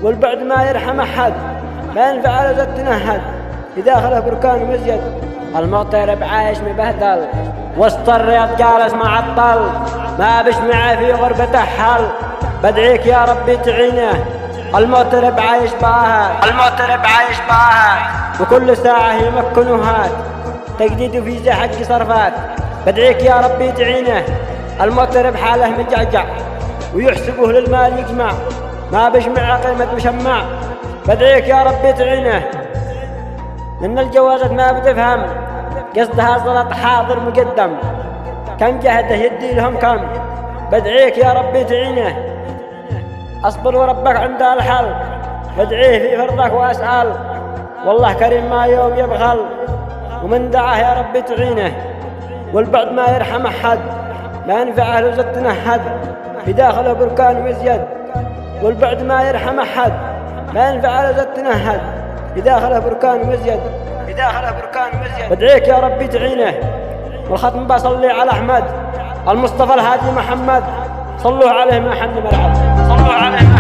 والبعد ما يرحم أحد، ما ينفع على زد تنهد، في داخله بركان ومزيد. المغترب عايش مبهدل وسط الرياض جالس معطل، ما بش معه في غربته حل، بدعيك يا ربي تعينه. المغترب عايش باهات، المغترب عايش باهات، وكل ساعة يمكنوهات، تجديد في حق صرفات، بدعيك يا ربي تعينه. المغترب حاله مجعجع ويحسبه للمال يجمع، ما بجمع قيمة مشمع، بدعيك يا ربي تعينه. لأن الجوازات ما بتفهم قصدها صلاة حاضر مقدم، كم جهده يدي لهم كم، بدعيك يا ربي تعينه. أصبر وربك عند الحل، بدعيه في فرضك وأسأل، والله كريم ما يوم يبخل، ومن دعاه يا ربي تعينه. والبعد ما يرحم أحد، ما ينفعه لو زد تنهد، في داخله بركان ومزيد. والبعد ما يرحم أحد، ما ينفع لو زد تنهد، في داخله بركان ومزيد، في داخله بركان ومزيد، بدعيك يا ربي تعينه. والختم بصلي على أحمد المصطفى الهادي محمد، صلوا عليه ما حن ملعب، صلوا عليه.